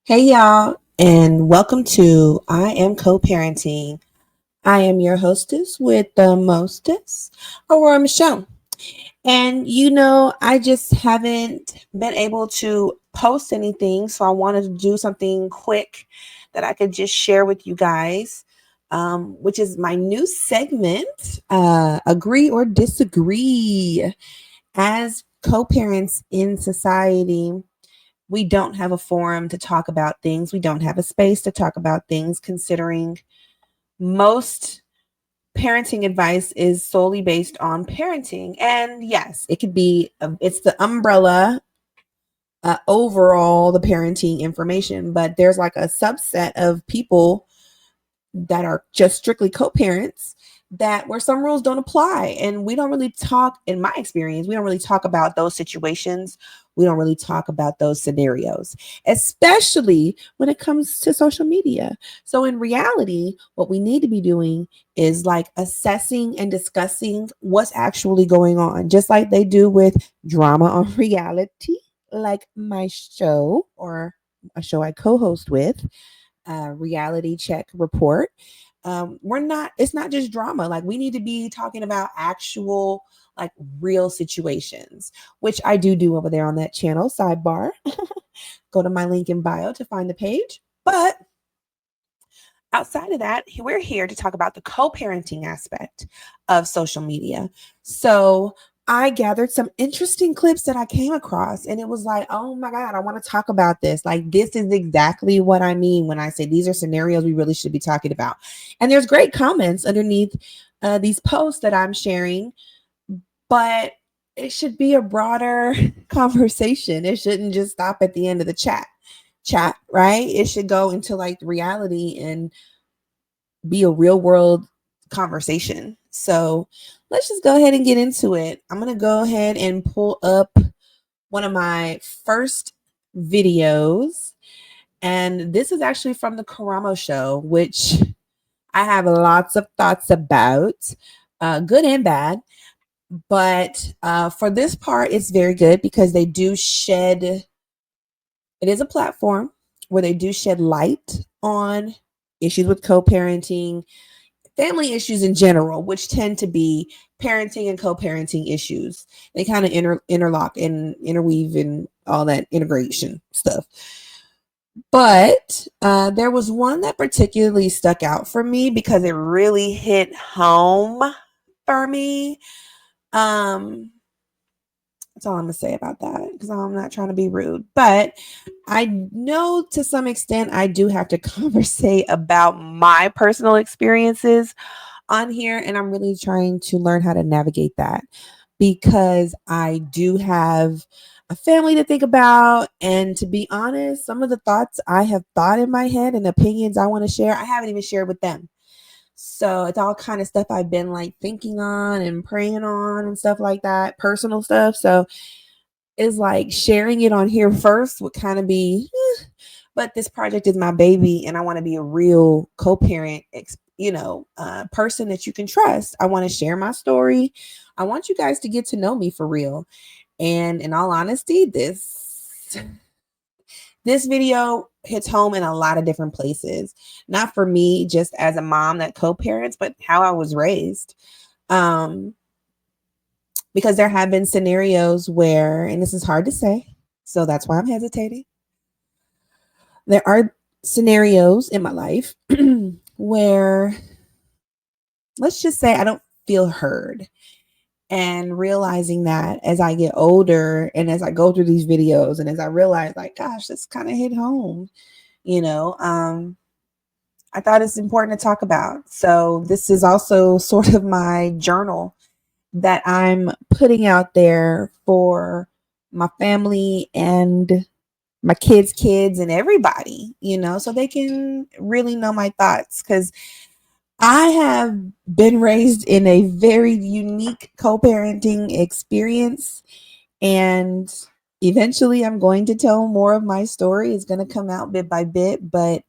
Hey y'all, and welcome to I Am Co-Parenting. I am your hostess with the mostest, Aurora Michelle. And I just haven't been able to post anything, so I wanted to do something quick that I could just share with you guys, which is my new segment, Agree or Disagree. As co-parents in society, we don't have a forum to talk about things. We don't have a space to talk about things, considering most parenting advice is solely based on parenting. And yes, it could be, it's the umbrella overall, the parenting information, but there's like a subset of people that are just strictly co-parents that where some rules don't apply, and we don't really talk, in my experience, we don't really talk about those situations. We don't really talk about those scenarios, especially when it comes to social media. So in reality, what we need to be doing is like assessing and discussing what's actually going on, just like they do with drama on reality, like my show, or a show I co-host with, reality check report. It's not just drama. Like, we need to be talking about actual, like, real situations, which I do over there on that channel. Sidebar, go to my link in bio to find the page. But outside of that, we're here to talk about the co-parenting aspect of social media. So I gathered some interesting clips that I came across, and it was like, oh my God, I want to talk about this. Like, this is exactly what I mean when I say these are scenarios we really should be talking about. And there's great comments underneath these posts that I'm sharing, but it should be a broader conversation. It shouldn't just stop at the end of the chat, right? It should go into like reality and be a real world conversation. So let's just go ahead and get into it. I'm going to go ahead and pull up one of my first videos. And this is actually from the Karamo show, which I have lots of thoughts about, good and bad. But for this part, it's very good because they do shed, it is a platform where they do shed light on issues with co-parenting, family issues in general, which tend to be parenting and co-parenting issues. They kind of interlock and interweave and all that integration stuff. But there was one that particularly stuck out for me because it really hit home for me. That's all I'm gonna say about that, because I'm not trying to be rude. But I know to some extent I do have to conversate about my personal experiences on here, and I'm really trying to learn how to navigate that, because I do have a family to think about. And to be honest, some of the thoughts I have thought in my head and opinions I want to share, I haven't even shared with them. So it's all kind of stuff I've been like thinking on and praying on and stuff like that, personal stuff. So it's like sharing it on here first would kind of be, but this project is my baby, and I want to be a real co-parent, person that you can trust. I want to share my story. I want you guys to get to know me for real. And in all honesty, this video hits home in a lot of different places. Not for me just as a mom that co-parents, but how I was raised. Because there have been scenarios where, and this is hard to say, so that's why I'm hesitating. There are scenarios in my life where, let's just say, I don't feel heard. And realizing that as I get older and as I go through these videos and as I realize, like, gosh, this kind of hit home, I thought it's important to talk about. So this is also sort of my journal that I'm putting out there for my family and my kids and everybody, so they can really know my thoughts. Because I have been raised in a very unique co-parenting experience, and eventually I'm going to tell more of my story. It's going to come out bit by bit, but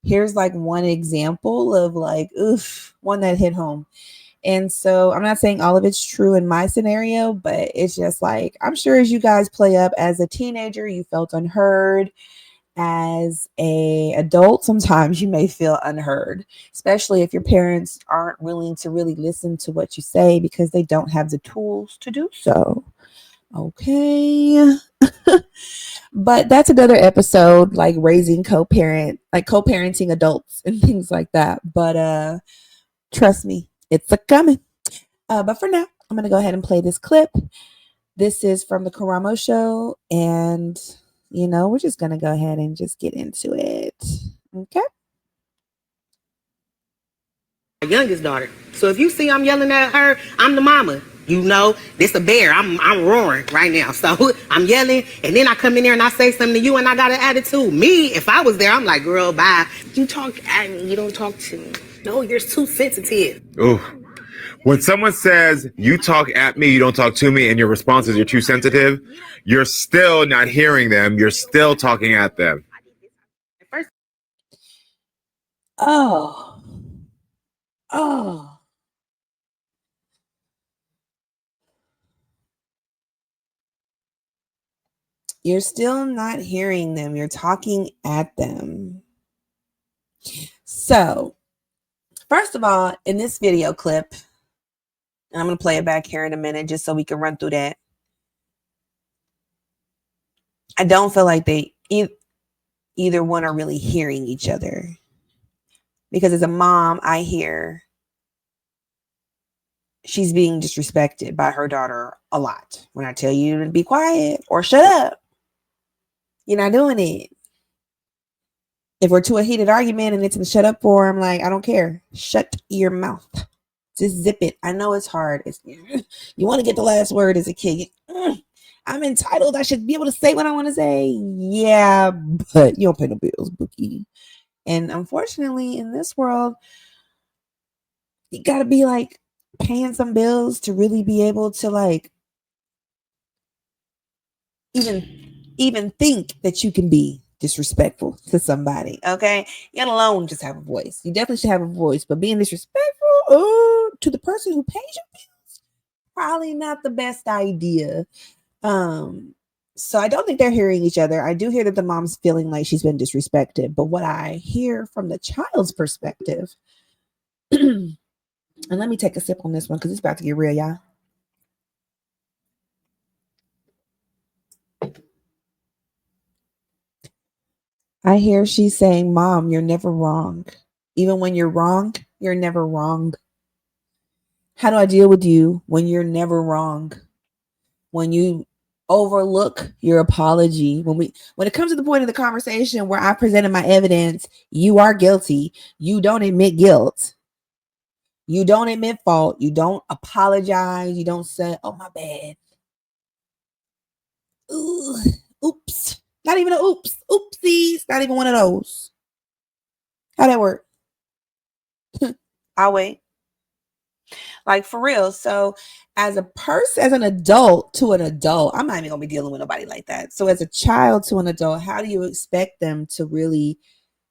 here's like one example of like, one that hit home. And so I'm not saying all of it's true in my scenario, but it's just like, I'm sure as you guys play up as a teenager, you felt unheard as a adult, sometimes you may feel unheard, especially if your parents aren't willing to really listen to what you say because they don't have the tools to do so. Okay. But that's another episode, like raising co-parenting adults and things like that. But trust me, it's a coming. But for now, I'm gonna go ahead and play this clip. This is from the Karamo show, and we're just gonna go ahead and just get into it. Okay. My youngest daughter. So if you see I'm yelling at her, I'm the mama. This a bear. I'm roaring right now. So I'm yelling, and then I come in there and I say something to you, and I got an attitude. Me, if I was there, I'm like, girl, bye. You talk at me, you don't talk to me. No, you're too sensitive. Oh, when someone says you talk at me, you don't talk to me, and your response is you're too sensitive, you're still not hearing them. You're still talking at them. Oh. You're still not hearing them. You're talking at them. So, first of all, in this video clip, and I'm going to play it back here in a minute just so we can run through that. I don't feel like they either one are really hearing each other. Because as a mom, I hear she's being disrespected by her daughter a lot. When I tell you to be quiet or shut up, you're not doing it. If we're to a heated argument and it's in the shut up form, like, I don't care. Shut your mouth. Just zip it. I know it's hard. You want to get the last word as a kid. I'm entitled. I should be able to say what I want to say. Yeah, but you don't pay no bills, Bookie. And unfortunately, in this world, you got to be like paying some bills to really be able to like even think that you can be disrespectful to somebody. Okay, let alone just have a voice. You definitely should have a voice, but being disrespectful to the person who pays your bills, probably not the best idea. So I don't think they're hearing each other. I do hear that the mom's feeling like she's been disrespected, but what I hear from the child's perspective, and let me take a sip on this one because it's about to get real, y'all. I hear she's saying, Mom, you're never wrong. Even when you're wrong, you're never wrong. How do I deal with you when you're never wrong? When you overlook your apology, when it comes to the point of the conversation where I presented my evidence, you are guilty. You don't admit guilt. You don't admit fault. You don't apologize. You don't say, oh, my bad. Ooh, oops. Not even a oops. Oopsies. Not even one of those. How'd that work? I'll wait. Like, for real. So as an adult to an adult, I'm not even gonna be dealing with nobody like that. So as a child to an adult, how do you expect them to really,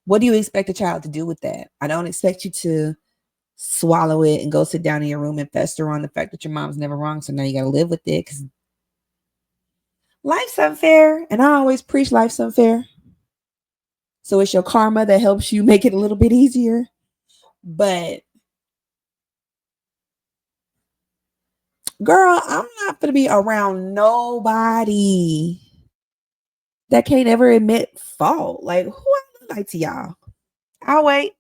what do you expect a child to do with that? I don't expect you to swallow it and go sit down in your room and fester on the fact that your mom's never wrong. So now you got to live with it because life's unfair. And I always preach life's unfair. So it's your karma that helps you make it a little bit easier. But girl, I'm not going to be around nobody that can't ever admit fault. Like, who I look like to y'all? I'll wait.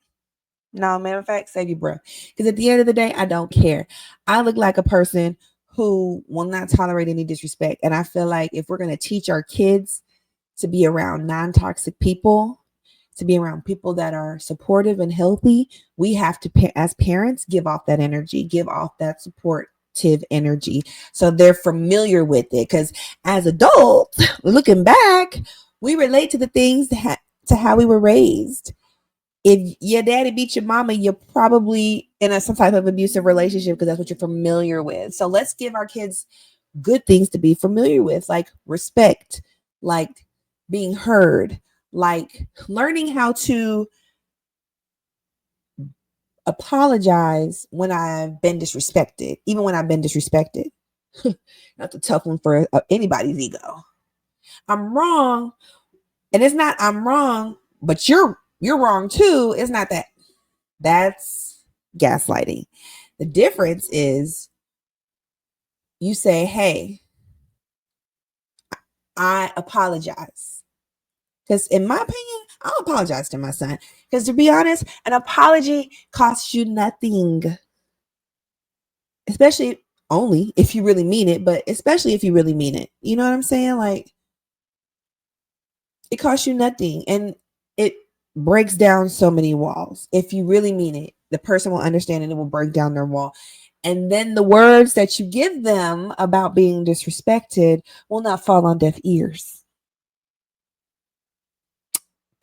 No, matter of fact, save your breath. Because at the end of the day, I don't care. I look like a person who will not tolerate any disrespect. And I feel like if we're going to teach our kids to be around non-toxic people, to be around people that are supportive and healthy, we have to, as parents, give off that energy, give off that supportive energy. So they're familiar with it. Because as adults, looking back, we relate to the things to how we were raised. If your daddy beat your mama, you're probably in some type of abusive relationship because that's what you're familiar with. So let's give our kids good things to be familiar with, like respect, like being heard, like learning how to apologize when I've been disrespected, even when I've been disrespected. That's a tough one for anybody's ego. I'm wrong And it's not I'm wrong, but you're wrong too. It's not that. That's gaslighting. The difference is you say, hey, I apologize. Because in my opinion, I'll apologize to my son. Because to be honest, an apology costs you nothing. Especially only if you really mean it, but especially if you really mean it. You know what I'm saying? Like, it costs you nothing. And it breaks down so many walls. If you really mean it, the person will understand and it will break down their wall. And then the words that you give them about being disrespected will not fall on deaf ears.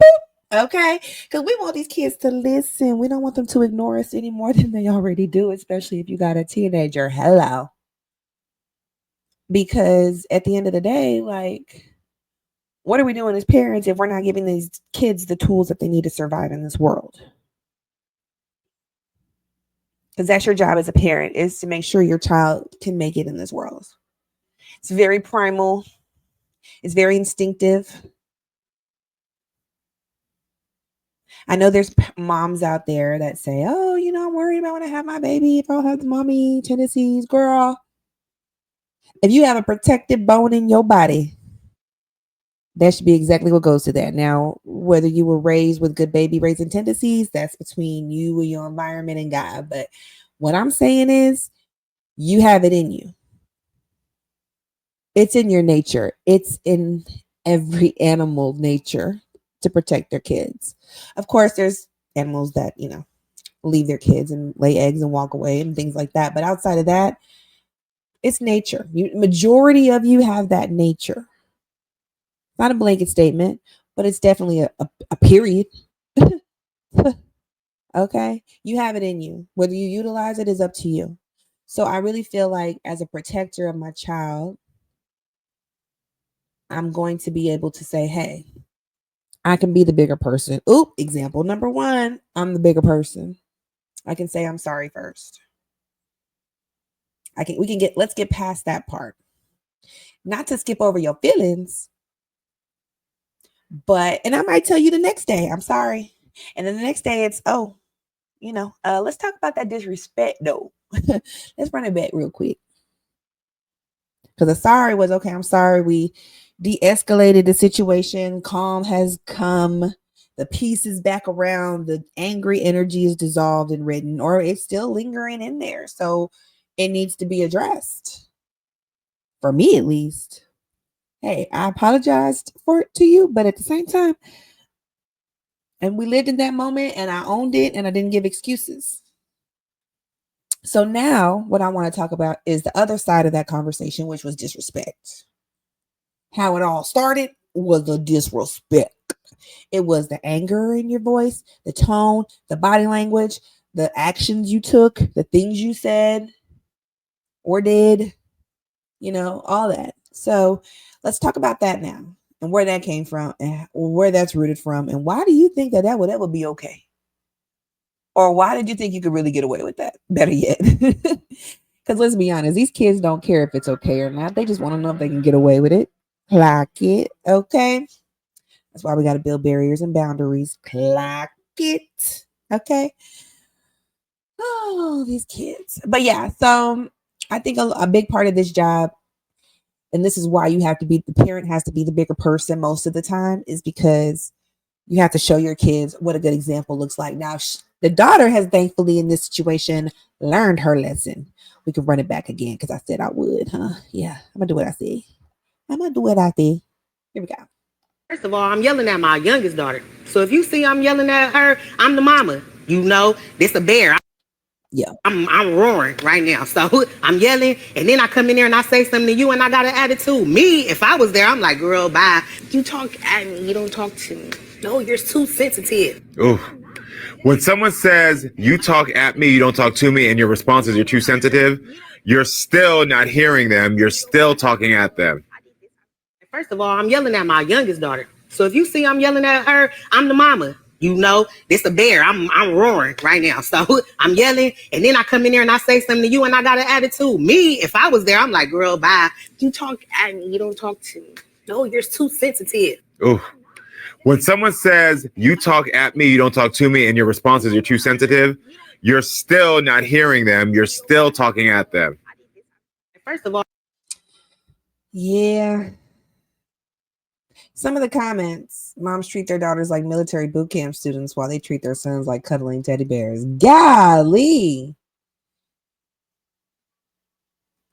Boop. Okay? Because we want these kids to listen. We don't want them to ignore us any more than they already do, especially if you got a teenager. Hello. Because at the end of the day, like, what are we doing as parents if we're not giving these kids the tools that they need to survive in this world? Because that's your job as a parent, is to make sure your child can make it in this world. It's very primal. It's very instinctive. I know there's moms out there that say, oh, I'm worried about when I have my baby, if I don't have the mommy tendencies. Girl, if you have a protective bone in your body, that should be exactly what goes to that. Now, whether you were raised with good baby raising tendencies, that's between you and your environment and God. But what I'm saying is, you have it in you. It's in your nature. It's in every animal nature to protect their kids. Of course, there's animals that, leave their kids and lay eggs and walk away and things like that. But outside of that, it's nature. Majority of you have that nature. Not a blanket statement, but it's definitely a period. Okay? You have it in you. Whether you utilize it is up to you. So I really feel like, as a protector of my child, I'm going to be able to say, hey, I can be the bigger person. Oop, example number 1, I'm the bigger person. I can say I'm sorry first. Let's get past that part. Not to skip over your feelings, and I might tell you the next day, I'm sorry. And then the next day it's, let's talk about that disrespect though. Let's run it back real quick. Because the sorry was, okay, I'm sorry. We de-escalated the situation. Calm has come. The peace is back around. The angry energy is dissolved and written, or it's still lingering in there. So it needs to be addressed. For me, at least. Hey, I apologized for it to you, but at the same time, and we lived in that moment and I owned it and I didn't give excuses. So now what I want to talk about is the other side of that conversation, which was disrespect. How it all started was the disrespect. It was the anger in your voice, the tone, the body language, the actions you took, the things you said or did, all that. So let's talk about that now, and where that came from, and where that's rooted from, and why do you think that would ever be okay? Or why did you think you could really get away with that? Better yet. Because let's be honest, these kids don't care if it's okay or not. They just want to know if they can get away with it. Clock it. Okay. That's why we got to build barriers and boundaries. Clock it. Okay. Oh, these kids. But yeah, so I think a big part of this job, and this is why the parent has to be the bigger person most of the time, is because you have to show your kids what a good example looks like. Now, the daughter has thankfully in this situation learned her lesson. We can run it back again because I said I would, huh? Yeah, I'm going to do what I say. Here we go. First of all, I'm yelling at my youngest daughter. So if you see I'm yelling at her, I'm the mama. This a bear. Yeah. I'm roaring right now. So I'm yelling, and then I come in there and I say something to you and I got an attitude. Me, if I was there, I'm like, girl, bye. You talk at me, you don't talk to me. No, you're too sensitive. Ooh. When someone says you talk at me, you don't talk to me, and your response is you're too sensitive, you're still not hearing them. You're still talking at them. First of all, I'm yelling at my youngest daughter. So if you see I'm yelling at her, I'm the mama. This a bear. I'm roaring right now. So I'm yelling, and then I come in there and I say something to you and I got an attitude. Me, if I was there, I'm like, girl, bye. You talk at me, you don't talk to me. No, you're too sensitive. Ooh. When someone says you talk at me, you don't talk to me, and your response is you're too sensitive, you're still not hearing them. You're still talking at them. First of all, yeah. Some of the comments: moms treat their daughters like military boot camp students while they treat their sons like cuddling teddy bears. Golly.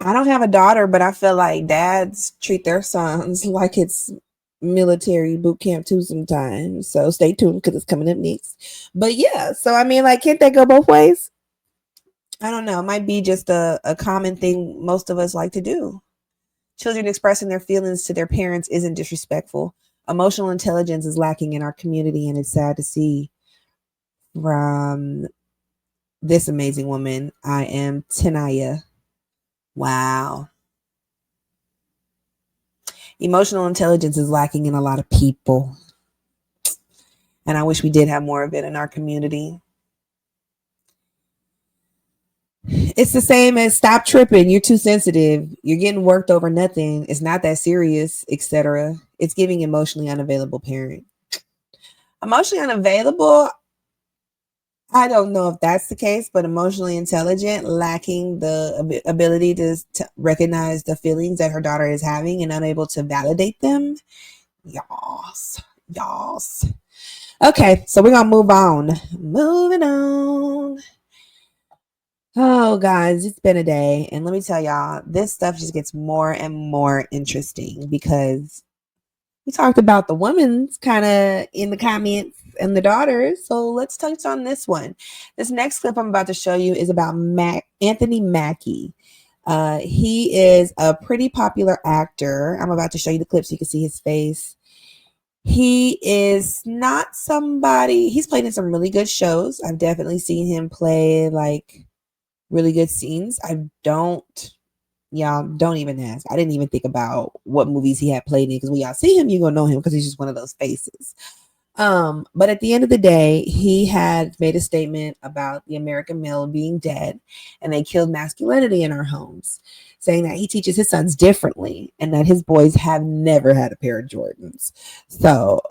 I don't have a daughter, but I feel like dads treat their sons like it's military boot camp too sometimes. So stay tuned because it's coming up next. But yeah, so I mean, like, can't they go both ways? I don't know. It might be just a common thing most of us like to do. Children expressing their feelings to their parents isn't disrespectful. Emotional intelligence is lacking in our community, and it's sad to see from this amazing woman. I am Tenaya. Wow. Emotional intelligence is lacking in a lot of people. And I wish we did have more of it in our community. It's the same as stop tripping. You're too sensitive. You're getting worked over nothing. It's not that serious, etc. It's giving emotionally unavailable parent. Emotionally unavailable, I don't know if that's the case, but emotionally intelligent, lacking the ability to recognize the feelings that her daughter is having and unable to validate them. Yas. Okay, so we're going to move on. Moving on. Oh, guys, it's been a day. And let me tell y'all, this stuff just gets more and more interesting because we talked about the women's kind of in the comments and the daughters. So let's touch on this one. This next clip I'm about to show you is about Anthony Mackie. He is a pretty popular actor. I'm about to show you the clip so you can see his face. He is not somebody, he's played in some really good shows. I've definitely seen him play like really good scenes. Y'all don't even ask. I didn't even think about what movies he had played in because when y'all see him, you're gonna know him because he's just one of those faces. But at the end of the day, he had made a statement about the American male being dead and they killed masculinity in our homes, saying that he teaches his sons differently and that his boys have never had a pair of Jordans. So,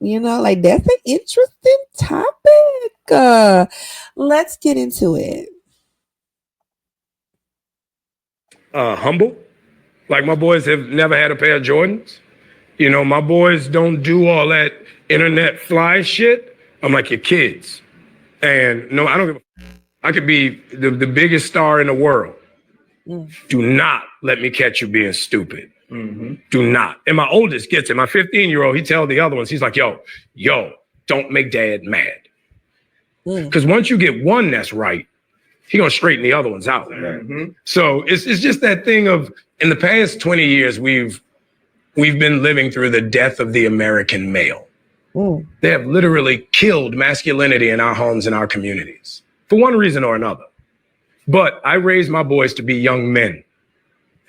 like that's an interesting topic. Let's get into it. Humble. Like my boys have never had a pair of Jordans. My boys don't do all that internet fly shit. I'm like your kids. And no, I don't give a I could be the biggest star in the world. Do not let me catch you being stupid. Do not. And my oldest gets it. My 15-year-old, he tells the other ones, he's like, yo, don't make dad mad. Because once you get one that's right, he gonna straighten the other ones out. So it's just that thing of, in the past 20 years, we've been living through the death of the American male. They have literally killed masculinity in our homes and our communities for one reason or another. But I raised my boys to be young men.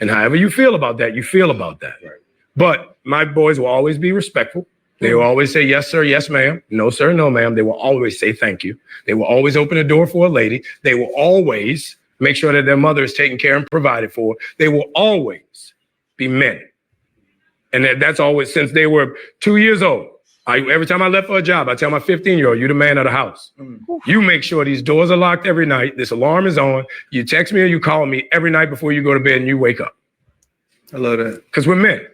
And however you feel about that, you feel about that. Right. But my boys will always be respectful. They will always say, yes, sir, yes, ma'am. No, sir, no, ma'am. They will always say thank you. They will always open the door for a lady. They will always make sure that their mother is taken care and provided for. They will always be men. And that's always since they were 2 years old. Every time I left for a job, I tell my 15-year-old, you're the man of the house. You make sure these doors are locked every night. This alarm is on. You text me or you call me every night before you go to bed and you wake up. I love that. Because we're men.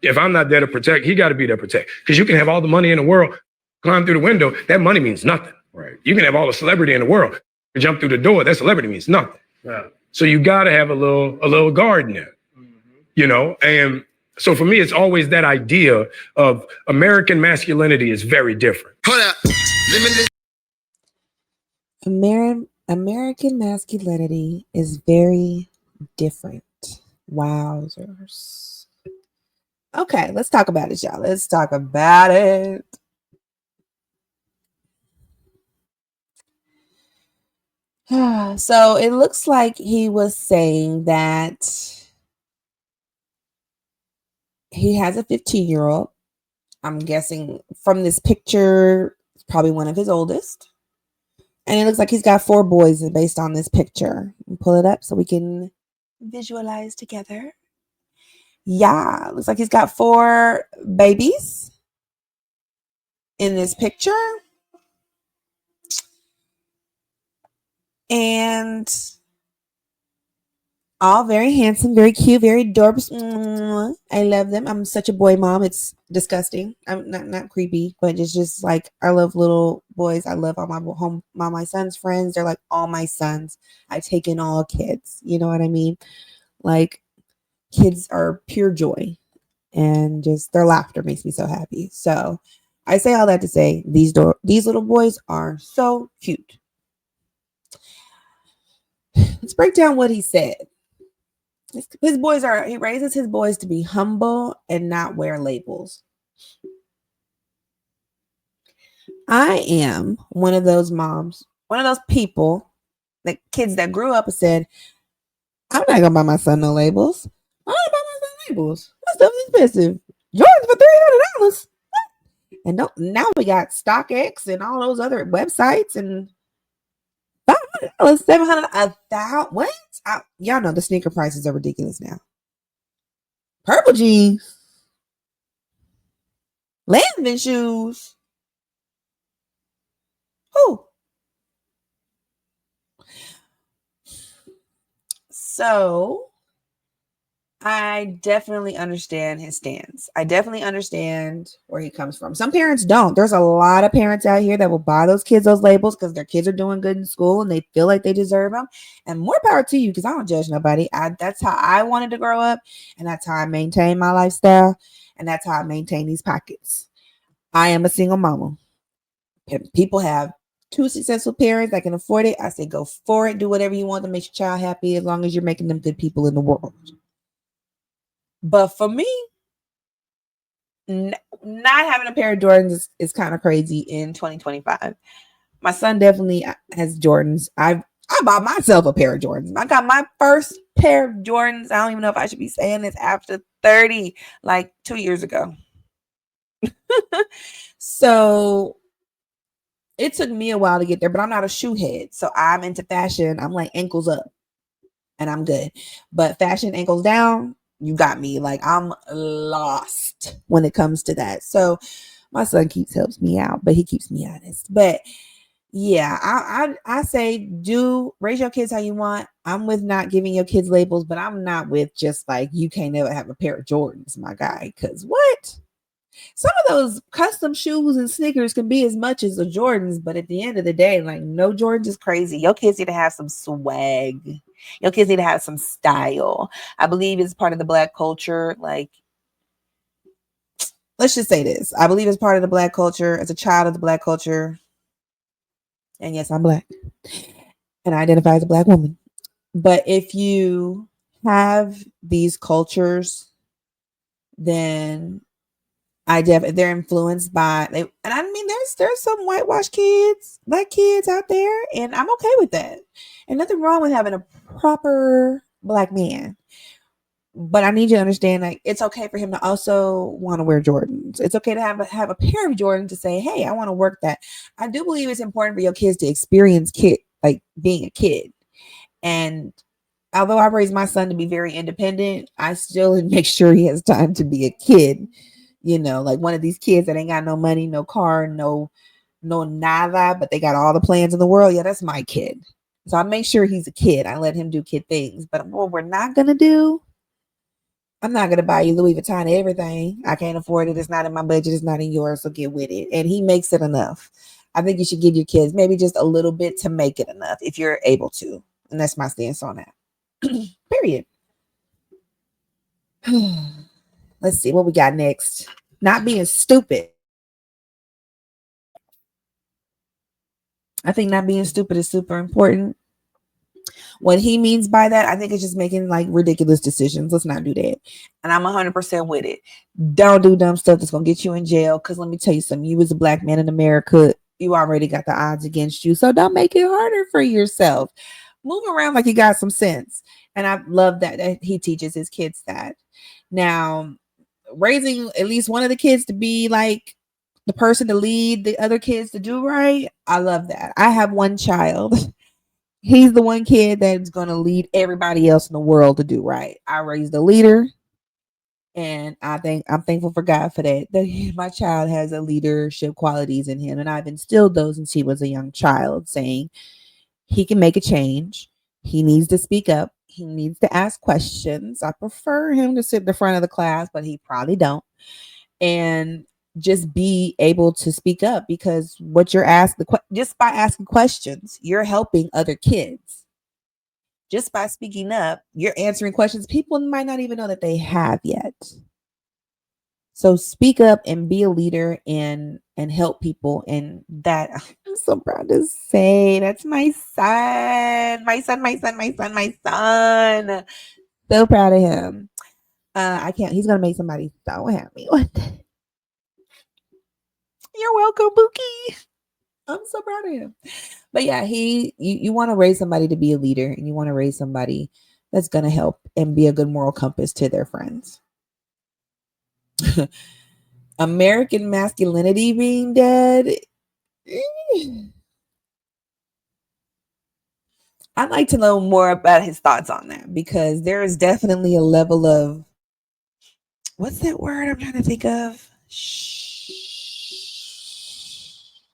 If I'm not there to protect, he got to be there to protect. Because you can have all the money in the world, climb through the window. That money means nothing. Right. You can have all the celebrity in the world. You jump through the door. That celebrity means nothing. Yeah. So you got to have a little guard in there. And so for me, it's always that idea of American masculinity is very different. American masculinity is very different. Wowzers. Okay, let's talk about it, y'all. Let's talk about it. So it looks like he was saying that he has a 15-year-old. I'm guessing from this picture, it's probably one of his oldest. And it looks like he's got 4 boys based on this picture. Pull it up so we can visualize together. Yeah, looks like he's got 4 babies in this picture. And all very handsome, very cute, very adorable. I love them. I'm such a boy mom. It's disgusting. I'm not creepy, but it's just like I love little boys. I love all my son's friends. They're like all my sons. I take in all kids. You know what I mean? Like kids are pure joy, and just their laughter makes me so happy. So I say all that to say these little boys are so cute. Let's break down what he said. He raises his boys to be humble and not wear labels. I am one of those moms, one of those people, like kids that grew up and said, I'm not gonna buy my son no labels. I'm not gonna buy my son labels. That stuff is expensive. Jordans for $300. And now we got StockX and all those other websites and $500, $700, $1,000. What? Y'all know the sneaker prices are ridiculous now. Purple jeans, Lanvin shoes. Who? So I definitely understand his stance. I definitely understand where he comes from. Some parents don't. There's a lot of parents out here that will buy those kids those labels because their kids are doing good in school and they feel like they deserve them. And more power to you, because I don't judge nobody. That's how I wanted to grow up, and that's how I maintain my lifestyle, and that's how I maintain these pockets. I am a single mama. People have 2 successful parents that can afford it. I say go for it. Do whatever you want to make your child happy, as long as you're making them good people in the world. But for me, not having a pair of Jordans is kind of crazy in 2025. My son definitely has Jordans. I bought myself a pair of Jordans. I got my first pair of Jordans. I don't even know if I should be saying this after 30, like 2 years ago. So it took me a while to get there, but I'm not a shoe head. So I'm into fashion. I'm like ankles up and I'm good. But fashion ankles down, you got me. Like I'm lost when it comes to that. So my son helps me out, but he keeps me honest. But yeah, I say do raise your kids how you want. I'm with not giving your kids labels, but I'm not with just like you can't never have a pair of Jordans, my guy. Because what? Some of those custom shoes and sneakers can be as much as the Jordans, but at the end of the day, like no Jordans is crazy. Your kids need to have some swag. Your kids need to have some style. I believe it's part of the Black culture. Like, let's just say this. I believe it's part of the Black culture. As a child of the Black culture, and yes, I'm Black, and I identify as a Black woman. But if you have these cultures, then they're influenced by and I mean there's some whitewashed kids, Black kids out there, and I'm okay with that. And nothing wrong with having a proper Black man. But I need you to understand, like, it's okay for him to also want to wear Jordans. It's okay to have a pair of Jordans to say, hey, I want to work that. I do believe it's important for your kids to experience being a kid. And although I raised my son to be very independent, I still make sure he has time to be a kid. You know, like one of these kids that ain't got no money, no car, no nada, but they got all the plans in the world. Yeah, that's my kid. So I make sure he's a kid. I let him do kid things. But what we're not going to do, I'm not going to buy you Louis Vuitton everything. I can't afford it. It's not in my budget. It's not in yours. So get with it. And he makes it enough. I think you should give your kids maybe just a little bit to make it enough if you're able to. And that's my stance on that. Period. Let's see what we got next. Not being stupid. I think not being stupid is super important. What he means by that, I think it's just making like ridiculous decisions. Let's not do that. And I'm 100% with it. Don't do dumb stuff that's going to get you in jail. Because let me tell you something. You as a Black man in America, you already got the odds against you. So don't make it harder for yourself. Move around like you got some sense. And I love that he teaches his kids that. Now, raising at least one of the kids to be like the person to lead the other kids to do right, I love that. I have one child. He's the one kid that's going to lead everybody else in the world to do right. I raised a leader. And I'm thankful for God for that. My child has a leadership qualities in him, and I've instilled those since he was a young child, saying he can make a change. He needs to speak up. He needs to ask questions. I prefer him to sit in the front of the class, but he probably don't. And just be able to speak up, because what you're asked, just by asking questions, you're helping other kids. Just by speaking up, you're answering questions people might not even know that they have yet. So speak up and be a leader and help people. And that I'm so proud to say that's my son. My son, my son, my son, my son. So proud of him. I can't, he's gonna make somebody so happy one day. You're welcome, Bookie. I'm so proud of him. But yeah, you want to raise somebody to be a leader, and you want to raise somebody that's gonna help and be a good moral compass to their friends. American masculinity being dead. I'd like to know more about his thoughts on that, because there is definitely a level of, what's that word I'm trying to think of?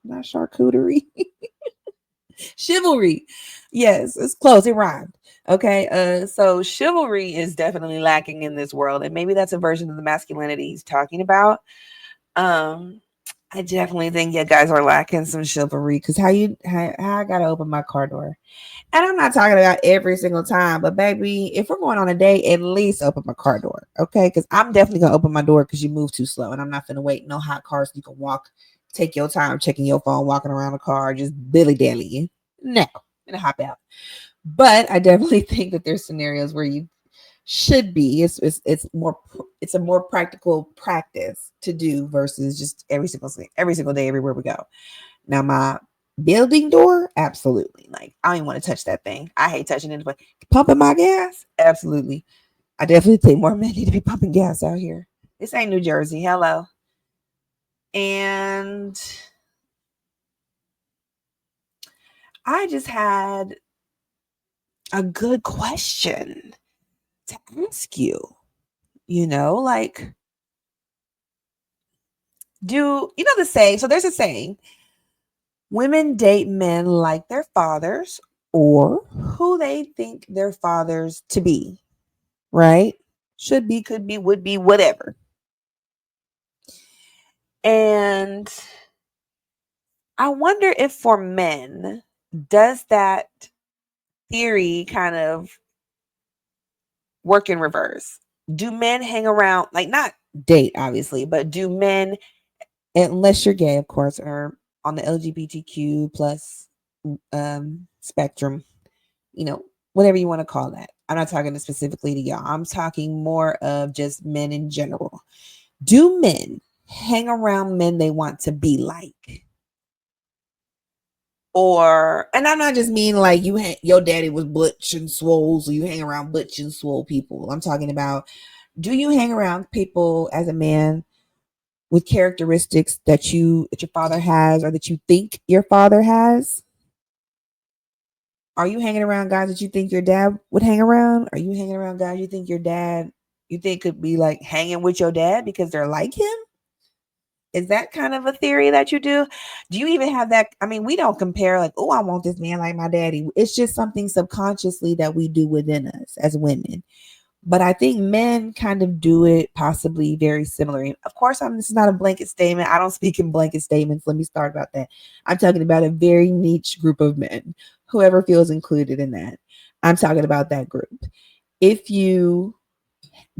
Not charcuterie. Chivalry. Yes, it's close. It rhymed. Okay. So chivalry is definitely lacking in this world, and maybe that's a version of the masculinity he's talking about. I definitely think you guys are lacking some chivalry, because how I gotta open my car door. And I'm not talking about every single time, but baby, if we're going on a date, at least open my car door. Okay. Because I'm definitely gonna open my door because you move too slow, and I'm not gonna wait no hot cars. You can walk, take your time checking your phone, walking around the car, just dilly dally. No, I'm gonna hop out. But I definitely think that there's scenarios where you should be. It's a more practical practice to do versus just every single day, everywhere we go. Now, my building door, absolutely. Like, I don't even want to touch that thing. I hate touching it, but pumping my gas, absolutely. I definitely think more men need to be pumping gas out here. This ain't New Jersey. Hello. And I just had a good question to ask you. Like, do you know the saying? So there's a saying: women date men like their fathers or who they think their fathers to be, right? Should be, could be, would be, whatever. And I wonder if for men, does that theory kind of work in reverse? Do men hang around, like, not date, obviously, but do men, unless you're gay, of course, or on the LGBTQ plus spectrum, whatever you want to call that. I'm not talking specifically to y'all. I'm talking more of just men in general. Do men hang around men they want to be like? Or, and I'm not just mean like your daddy was butch and swole, so you hang around butch and swole people. I'm talking about, do you hang around people as a man with characteristics that your father has, or that you think your father has? Are you hanging around guys that you think your dad would hang around? Are you hanging around guys you think your dad, you think could be like hanging with your dad because they're like him? Is that kind of a theory that you do? Do you even have that? I mean, we don't compare like, oh, I want this man like my daddy. It's just something subconsciously that we do within us as women. But I think men kind of do it possibly very similar. Of course, this is not a blanket statement. I don't speak in blanket statements. Let me start about that. I'm talking about a very niche group of men, whoever feels included in that. I'm talking about that group. Do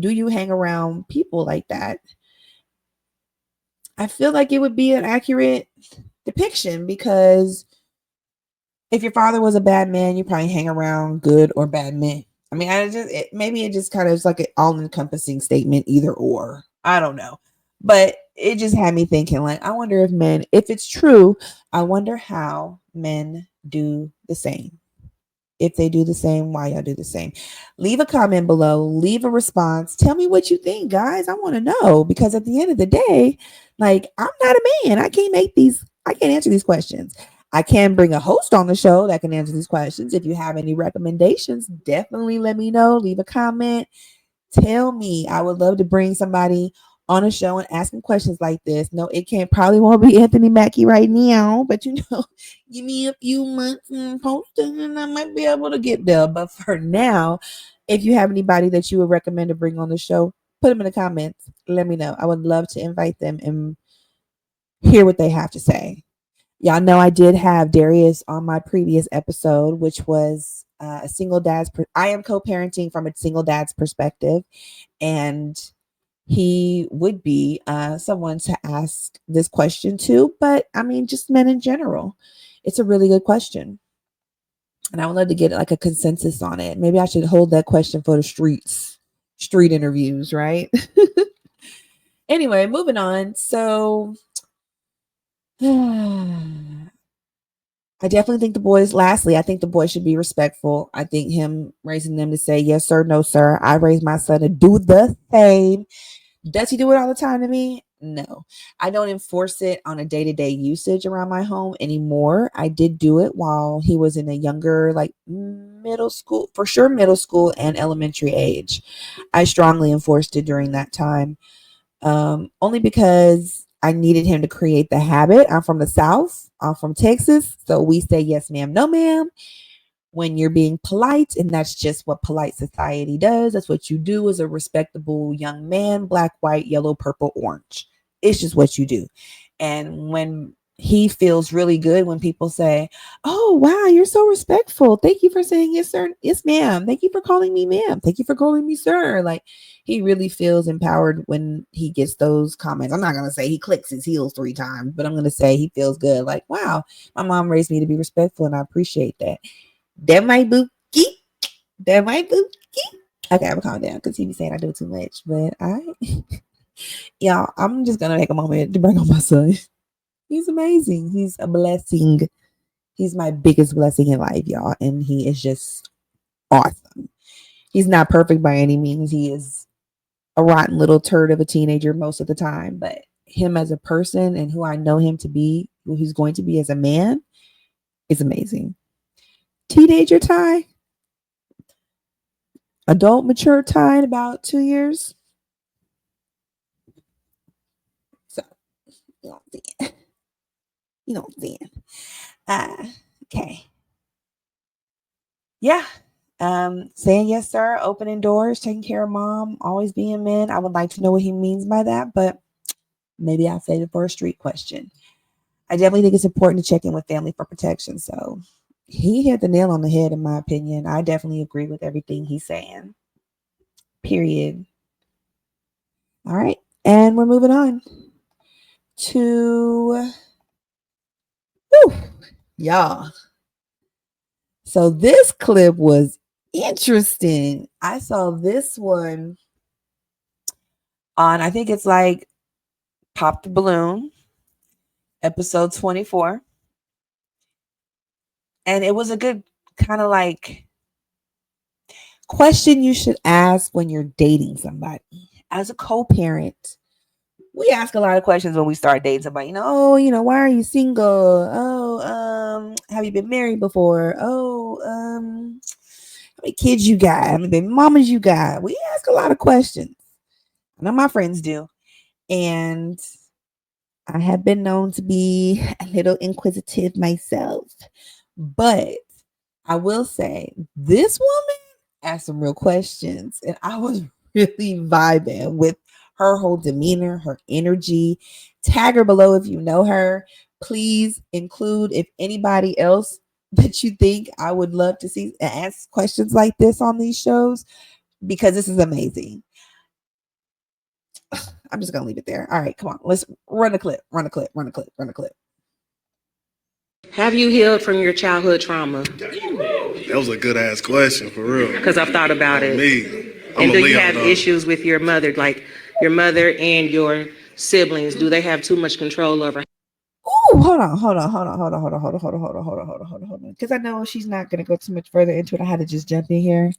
you hang around people like that? I feel like it would be an accurate depiction, because if your father was a bad man, you probably hang around good or bad men. I mean, maybe it just kind of is like an all-encompassing statement, either or. I don't know. But it just had me thinking, like, I wonder if it's true, I wonder how men do the same. If they do the same, why y'all do the same? Leave a comment below. Leave a response. Tell me what you think, guys. I want to know, because at the end of the day, like, I'm not a man. I can't answer these questions. I can bring a host on the show that can answer these questions. If you have any recommendations, definitely let me know. Leave a comment. Tell me. I would love to bring somebody on a show and ask them questions like this. No, it can't probably won't be Anthony Mackie right now, but give me a few months and posting and I might be able to get there. But for now, if you have anybody that you would recommend to bring on the show, put them in the comments. Let me know. I would love to invite them and hear what they have to say. Y'all know I did have Darius on my previous episode, which was a single dad's. I am co-parenting from a single dad's perspective, and he would be someone to ask this question to. But I mean, just men in general, it's a really good question, and I would love to get like a consensus on it. Maybe I should hold that question for the street interviews, right? Anyway, moving on. So. I definitely think lastly, I think the boys should be respectful. I think him raising them to say, yes, sir, no, sir. I raised my son to do the same. Does he do it all the time to me? No. I don't enforce it on a day-to-day usage around my home anymore. I did do it while he was in a younger, like middle school, for sure middle school and elementary age. I strongly enforced it during that time. Only because I needed him to create the habit. I'm from the South. I'm from Texas. So we say yes, ma'am, no, ma'am. When you're being polite, and that's just what polite society does. That's what you do as a respectable young man, black, white, yellow, purple, orange. It's just what you do. And when he feels really good when people say, oh, wow, you're so respectful. Thank you for saying yes, sir. Yes, ma'am. Thank you for calling me ma'am. Thank you for calling me sir. Like, he really feels empowered when he gets those comments. I'm not going to say he clicks his heels 3 times, but I'm going to say he feels good. Like, wow, my mom raised me to be respectful, and I appreciate that. That might bookie. That might bookie. Okay, I'm gonna calm down because he be saying I do too much. But y'all, I'm just gonna take a moment to bring on my son. He's amazing. He's a blessing. He's my biggest blessing in life, y'all. And he is just awesome. He's not perfect by any means. He is a rotten little turd of a teenager most of the time. But him as a person and who I know him to be, who he's going to be as a man, is amazing. Teenager Ty, adult mature Ty in about 2 years. So, you know what I'm saying? You know what I'm saying? Okay. Yeah. Saying yes, sir, opening doors, taking care of mom, always being men. I would like to know what he means by that, but maybe I'll save it for a street question. I definitely think it's important to check in with family for protection. So he hit the nail on the head, in my opinion. I definitely agree with everything he's saying. Period. All right. And we're moving on to y'all. So this clip was interesting. I saw this one on, I think it's like Pop the Balloon, episode 24. And it was a good kind of like question you should ask when you're dating somebody. As a co-parent, we ask a lot of questions when we start dating somebody. Why are you single? Oh, have you been married before? Oh, how many kids you got? How many baby mamas you got? We ask a lot of questions. I know my friends do. And I have been known to be a little inquisitive myself. But I will say this woman asked some real questions, and I was really vibing with her whole demeanor, her energy. Tag her below if you know her. Please include if anybody else that you think I would love to see ask questions like this on these shows, because this is amazing. I'm just gonna leave it there. All right, come on, let's run a clip. Have you healed from your childhood trauma? That was a good ass question, for real. Because I've thought about it. Me. And do you have issues with your mother, like your mother and your siblings? Do they have too much control over? Oh, hold on. Because I know she's not gonna go too much further into it. I had to just jump in here.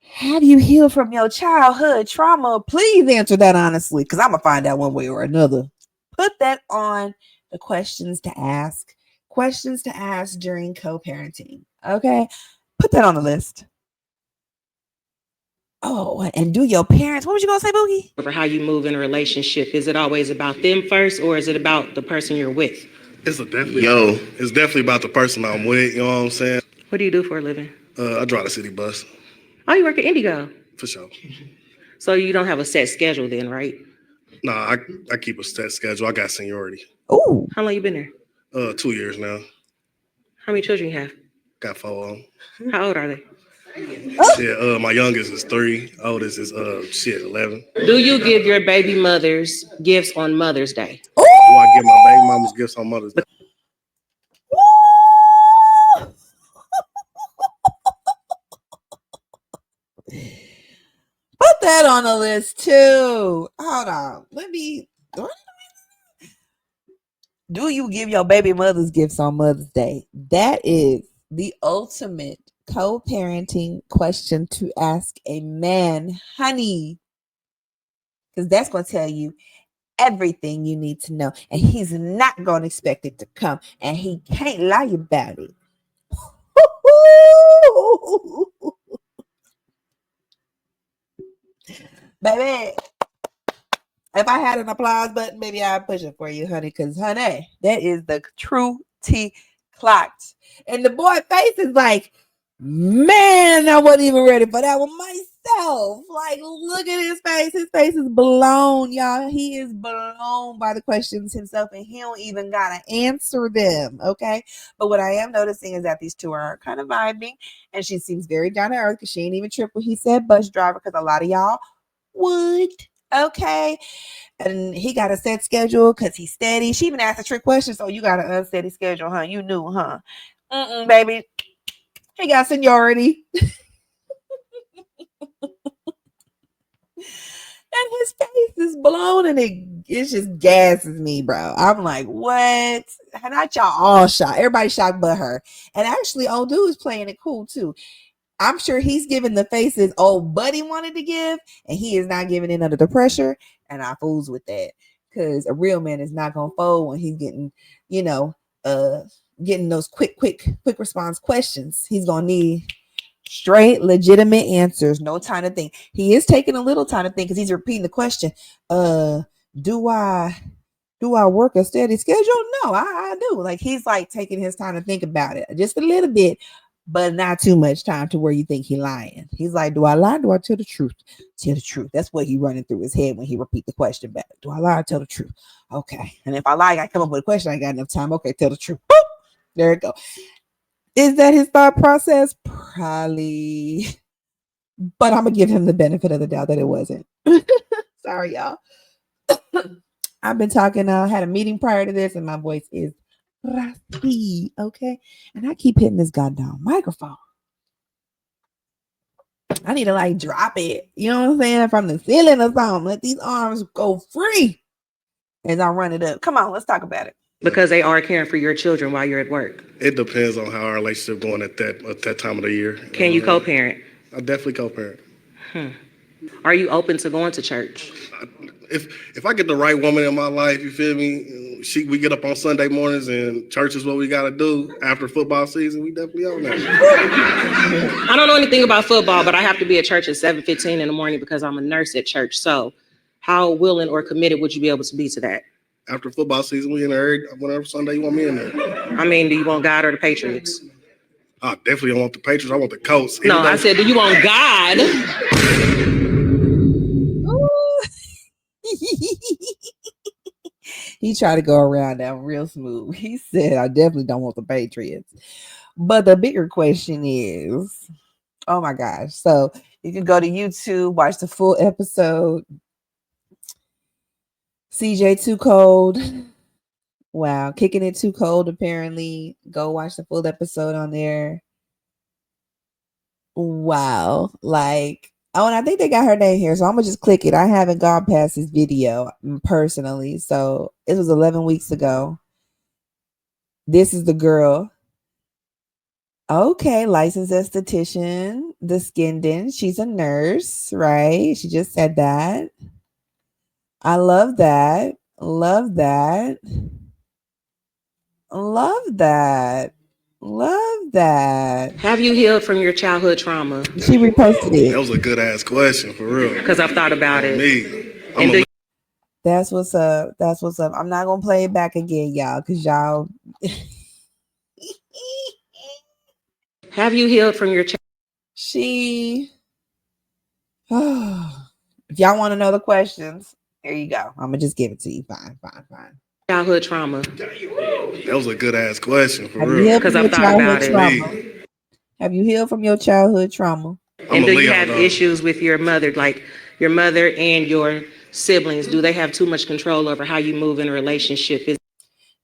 Have you healed from your childhood trauma? Please answer that honestly, because I'm gonna find out one way or another. Put that on the questions to ask during co-parenting. Okay, put that on the list. Oh, and do your parents, what was you gonna say, Boogie? Over how you move in a relationship. Is it always about them first, or is it about the person you're with? It's definitely about the person I'm with. You know what I'm saying? What do you do for a living? I drive the city bus Oh, you work at Indigo. for sure. So you don't have a set schedule then, right? Nah, I keep a set schedule. I got seniority. Oh, How long you been there? 2 years now. How many children you have? Got 4 of them. How old are they? Shit, my youngest is 3. Oldest is 11. Do you give your baby mothers gifts on Mother's Day? Do I give my baby mamas gifts on Mother's Day? put that on the list too. Hold on. Do you give your baby mothers gifts on Mother's Day? That is the ultimate co-parenting question to ask a man, honey. Because that's going to tell you everything you need to know. And he's not going to expect it to come. And he can't lie about it. Baby, if I had an applause button, maybe I'd push it for you, honey. Because, honey, that is the true T clocked. And the boy face is like, man, I wasn't even ready for that one myself. Like, look at his face. His face is blown, y'all. He is blown by the questions himself, and he don't even gotta answer them. Okay. But what I am noticing is that these two are kind of vibing, and she seems very down to earth because she ain't even tripped when he said bus driver, because a lot of y'all would. Okay. And he got a set schedule because he's steady. She even asked a trick question. So you got an unsteady schedule, huh? You knew, huh? Baby. He got seniority. And his face is blown, and it just gasses me, bro. I'm like, what? Not y'all all shocked. Everybody shocked but her. And actually, old dude is playing it cool too. I'm sure he's giving the faces old buddy wanted to give, and he is not giving in under the pressure. And I fools with that, because a real man is not gonna fold when he's getting, getting those quick response questions. He's gonna need straight, legitimate answers. No time to think. He is taking a little time to think because he's repeating the question. Do I work a steady schedule? No, I do. Like, he's like taking his time to think about it just a little bit, but not too much time to where you think he's lying. He's like, do I lie? Do I tell the truth? Tell the truth. That's what he's running through his head when he repeat the question back. Do I lie or tell the truth? Okay. And if I lie, I come up with a question. I ain't got enough time. Okay, tell the truth. Boop! There it go. Is that his thought process? Probably. But I'm going to give him the benefit of the doubt that it wasn't. Sorry, y'all. I've been talking. I had a meeting prior to this, and my voice is raspy, okay? And I keep hitting this goddamn microphone. I need to like drop it, you know what I'm saying, from the ceiling or something. Let these arms go free as I run it up. Come on, let's talk about it. Because they are caring for your children while you're at work. It depends on how our relationship going at that time of the year. Can you co-parent? I definitely co-parent. Are you open to going to church? If I get the right woman in my life, you feel me? We get up on Sunday mornings and church is what we got to do after football season. We definitely on that. I don't know anything about football, but I have to be at church at 7:15 in the morning because I'm a nurse at church. So how willing or committed would you be able to be to that? After football season, we in there whenever Sunday you want me in there. I mean, do you want God or the Patriots? I definitely don't want the Patriots. I want the Colts. No, I said, do you want God? He tried to go around that real smooth. He said, I definitely don't want the Patriots. But the bigger question is, oh my gosh. So you can go to YouTube, watch the full episode. CJ Too Cold. Wow. Kicking It Too Cold, apparently. Go watch the full episode on there. Wow. Like, oh, and I think they got her name here, so I'm gonna just click it. I haven't gone past this video personally, so it was 11 weeks ago. This is the girl. Okay, licensed esthetician, the Skinden. She's a nurse, right? She just said that. I love that. Love that. Love that. Love that. Have you healed from your childhood trauma? She reposted That it. was a good ass question for real. Because I've thought about it. Me, And do That's what's up. That's what's up. I'm not gonna play it back again, y'all, because y'all. have you healed from your She. If y'all want to know the questions, here you go. I'm gonna just give it to you. Fine. childhood trauma? that was a good ass question for Have you real. healed from Because your I've thought about childhood it. trauma? Have you healed from your childhood trauma? And a do you Leo, have though. issues with your mother, like your mother and your siblings? Do they have too much control over how you move in a relationship?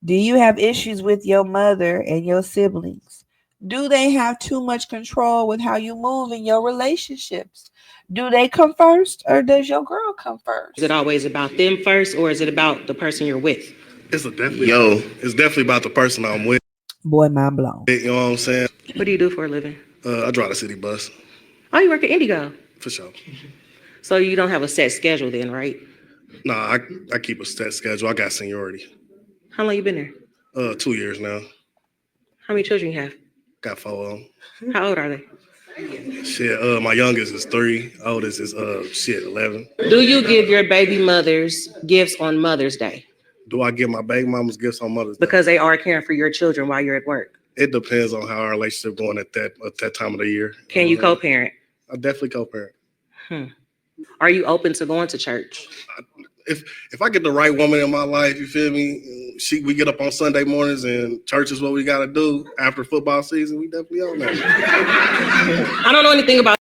Do you have issues with your mother and your siblings? Do they have too much control with how you move in your relationships? Do they come first or does your girl come first? Is it always about them first, or is it about the person you're with? It's definitely about the person I'm with. Boy, mind blown. You know what I'm saying? What do you do for a living? I drive a city bus Oh, you work at Indigo. for sure. So you don't have a set schedule then, right? Nah, I keep a set schedule. I got seniority. How long you been there? 2 years now. How many children you have? Got 4 of them. How old are they? Shit, my youngest is 3. Oldest is 11. Do you give your baby mothers gifts on Mother's Day? Do I give my baby mamas gifts on Mother's Day? Because they are caring for your children while you're at work. It depends on how our relationship going at that time of the year. Can you co-parent? I definitely co-parent. Are you open to going to church? If I get the right woman in my life, you feel me? We get up on Sunday mornings and church is what we got to do after football season. We definitely on that. I don't know anything about.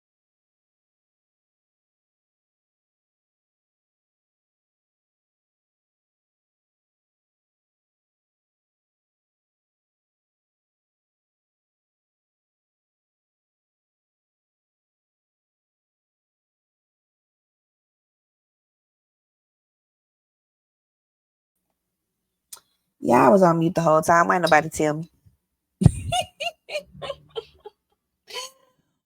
Yeah, I was on mute the whole time. Why ain't nobody tell me?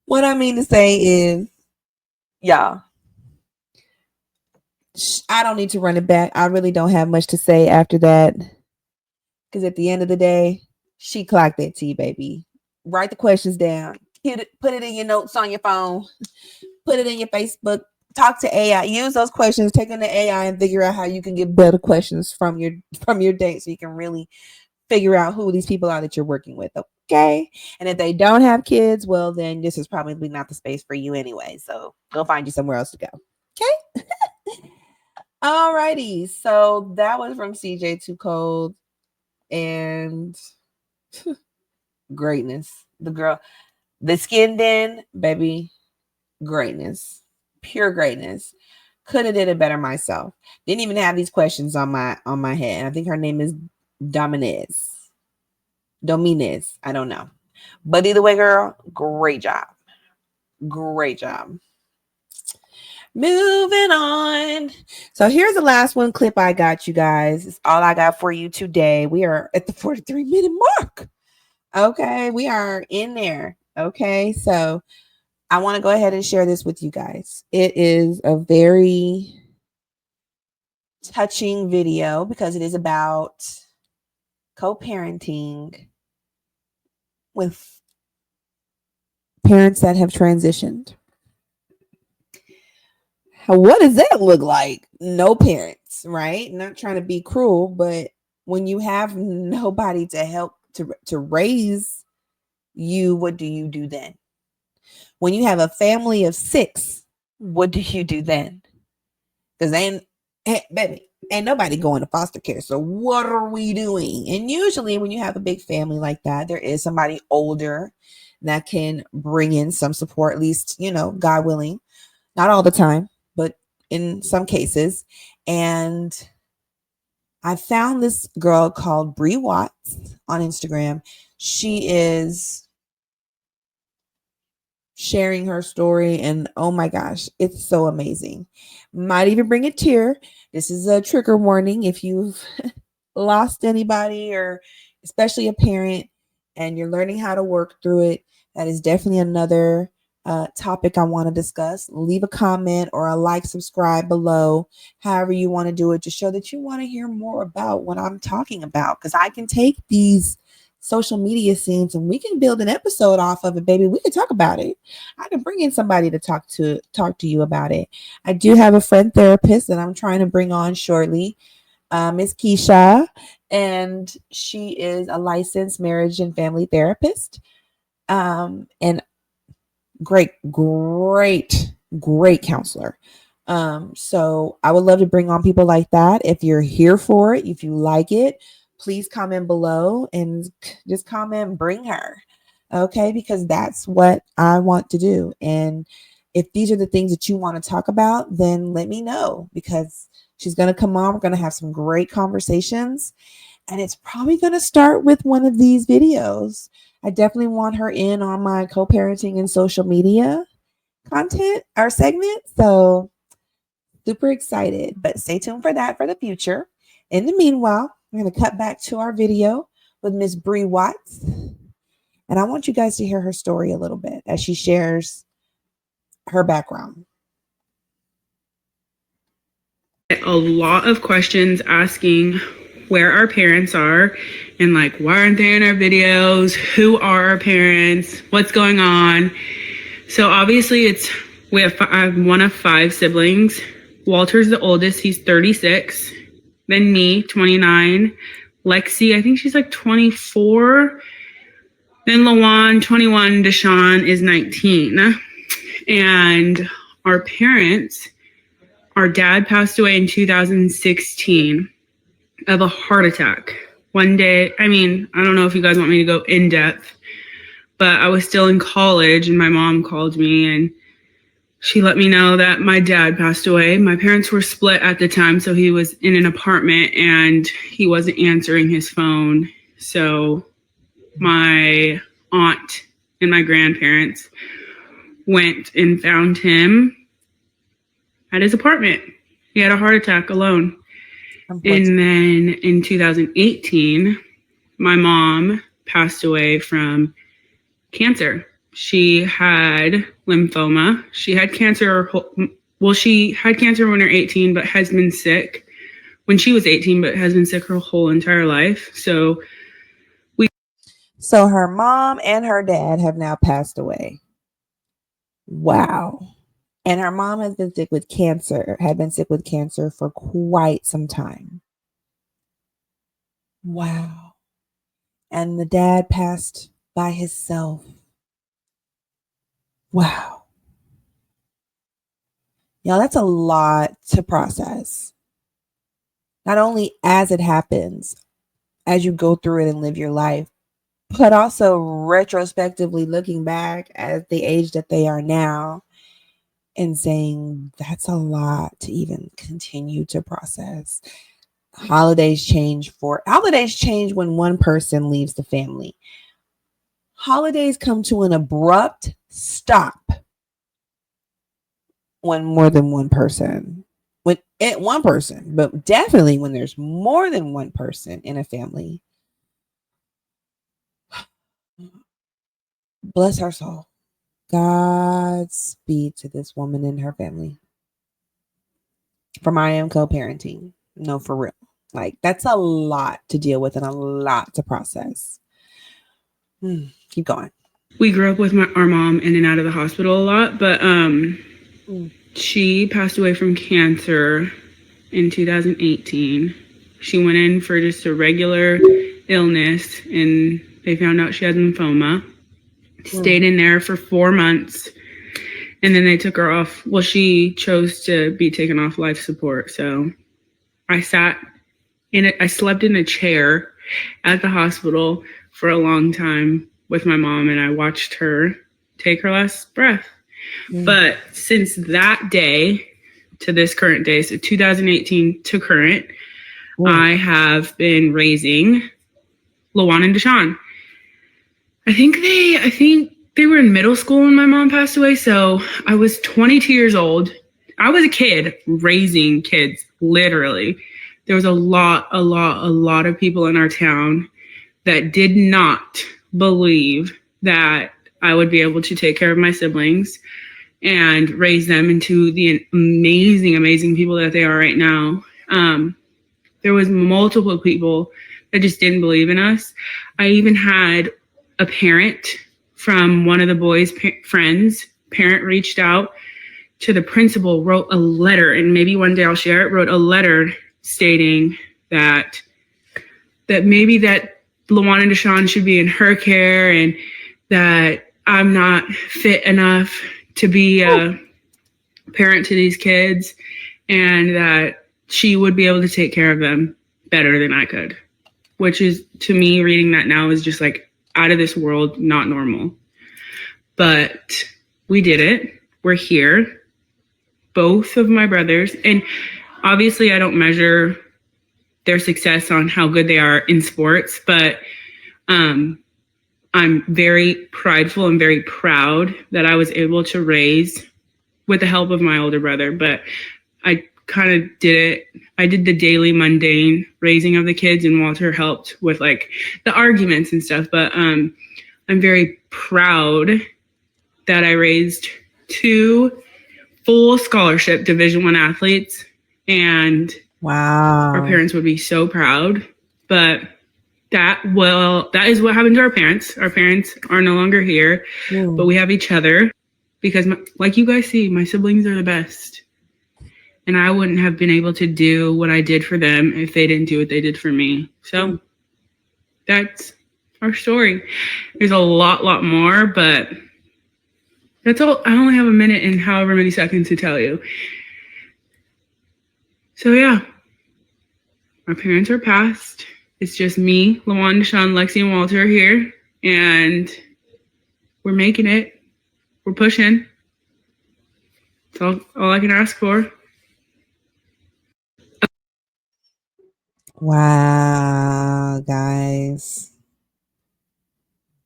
What I mean to say is, y'all, I don't need to run it back. I really don't have much to say after that. Because at the end of the day, she clocked that T, baby. Write the questions down. Put it in your notes on your phone. Put it in your Facebook. Talk to AI. Use those questions. Take them to AI and figure out how you can get better questions from your date, so you can really figure out who these people are that you're working with. Okay. And if they don't have kids, well, then this is probably not the space for you anyway. So go find you somewhere else to go. Okay. Alrighty. So that was from CJ Too Cold and greatness. The Skin Den, baby, greatness. Pure greatness. Could have did it better myself. Didn't even have these questions on my head. And I think her name is Dominez. I don't know. But either way, girl, great job. Great job. Moving on. So here's the last one clip I got, you guys. It's all I got for you today. We are at the 43-minute mark. Okay, we are in there. Okay, so I want to go ahead and share this with you guys. It is a very touching video because it is about co-parenting with parents that have transitioned. What does that look like? No parents, right? Not trying to be cruel, but when you have nobody to help to raise you, what do you do then? When you have a family of 6, what do you do then? Because baby, ain't nobody going to foster care. So what are we doing? And usually when you have a big family like that, there is somebody older that can bring in some support, at least, God willing. Not all the time, but in some cases. And I found this girl called BriiWatts on Instagram. She is sharing her story, and oh my gosh, it's so amazing. Might even bring a tear. This is a trigger warning if you've lost anybody, or especially a parent, and you're learning how to work through it. That is definitely another topic I want to discuss. Leave a comment or a like, subscribe below, however you want to do it, to show that you want to hear more about what I'm talking about, because I can take these social media scenes, and we can build an episode off of it, baby. We can talk about it. I can bring in somebody to talk to you about it. I do have a friend therapist that I'm trying to bring on shortly, Miss Keisha, and she is a licensed marriage and family therapist, and great counselor. So I would love to bring on people like that. If you're here for it, if you like it, please comment below and just comment, bring her. Okay, because that's what I want to do. And if these are the things that you want to talk about, then let me know, because she's going to come on. We're going to have some great conversations, and it's probably going to start with one of these videos. I definitely want her in on my co-parenting and social media content, our segment. So super excited, but stay tuned for that for the future. In the meanwhile, we're going to cut back to our video with Miss BriiWatts. And I want you guys to hear her story a little bit as she shares her background. A lot of questions asking where our parents are and like, why aren't they in our videos? Who are our parents? What's going on? So obviously I'm one of 5 siblings. Walter's the oldest. He's 36. Then me, 29. Lexi, I think she's like 24. Then Lawan, 21. Deshaun is 19. And our parents, our dad passed away in 2016 of a heart attack. One day, I don't know if you guys want me to go in depth, but I was still in college and my mom called me and she let me know that my dad passed away. My parents were split at the time, so he was in an apartment and he wasn't answering his phone. So my aunt and my grandparents went and found him at his apartment. He had a heart attack alone. And then in 2018, my mom passed away from cancer. She had lymphoma. She had cancer. She had cancer when she was 18, but has been sick when she was 18, but has been sick her whole entire life. So her mom and her dad have now passed away. Wow. And her mom had been sick with cancer for quite some time. Wow. And the dad passed by himself. Wow. Y'all, that's a lot to process. Not only as it happens, as you go through it and live your life, but also retrospectively looking back at the age that they are now and saying that's a lot to even continue to process. Holidays change when one person leaves the family. Holidays come to an abrupt stop when more than one person, but definitely when there's more than one person in a family. Bless her soul. Godspeed to this woman and her family. From IamCoparenting. No, for real. Like, that's a lot to deal with and a lot to process. Keep going. We grew up with our mom in and out of the hospital a lot, but she passed away from cancer in 2018. She went in for just a regular illness and they found out she had lymphoma. Stayed in there for 4 months and then they took her off. Well, she chose to be taken off life support. So I slept in a chair at the hospital for a long time with my mom and I watched her take her last breath. But since that day to this current day, so 2018 to current, I have been raising Lawan and Deshaun. I think they were in middle school when my mom passed away. So I was 22 years old. I was a kid raising kids, literally. There was a lot of people in our town that did not believe that I would be able to take care of my siblings and raise them into the amazing people that they are right now. There was multiple people I just didn't believe in us. I even had a parent from one of the boys' friends, parent reached out to the principal, wrote a letter, and maybe one day I'll share it, wrote a letter stating that maybe that LaJuan and Deshawn should be in her care and that I'm not fit enough to be a parent to these kids and that she would be able to take care of them better than I could, which is, to me, reading that now is just like out of this world, not normal. But we did it. We're here. Both of my brothers, and obviously I don't measure their success on how good they are in sports, but I'm very prideful and very proud that I was able to raise with the help of my older brother. But I kind of did it. I did the daily mundane raising of the kids, and Walter helped with like the arguments and stuff. But I'm very proud that I raised 2 full scholarship Division I athletes, and Wow. our parents would be so proud. But that is what happened to our parents. Our parents are no longer here, but we have each other because, like you guys see, my siblings are the best. And I wouldn't have been able to do what I did for them if they didn't do what they did for me. So that's our story. There's a lot more, but that's all. I only have a minute and however many seconds to tell you. So yeah, our parents are passed. It's just me, LaJuan, Deshawn, Lexi, and Walter here. And we're making it. We're pushing. That's all I can ask for. Wow, guys.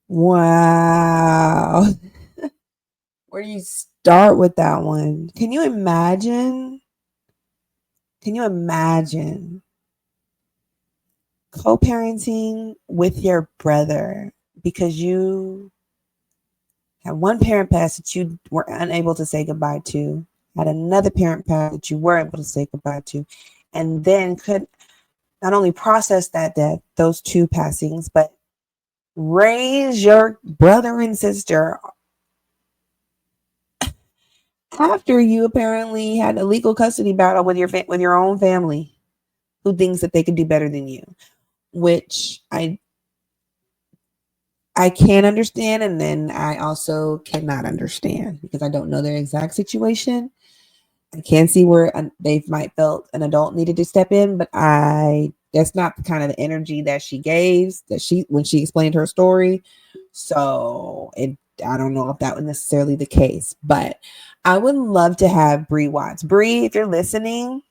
Wow. Where do you start with that one? Can you imagine? Co-parenting with your brother because you had one parent pass that you were unable to say goodbye to, had another parent pass that you were able to say goodbye to, and then could not only process that death, those 2 passings, but raise your brother and sister after you apparently had a legal custody battle with your own family who thinks that they could do better than you, which I can understand, and then I also cannot understand because I don't know their exact situation. I can see where they might felt an adult needed to step in, but that's not the kind of the energy that she gave when she explained her story. So I don't know if that was necessarily the case, but I would love to have BriiWatts. Bri, if you're listening,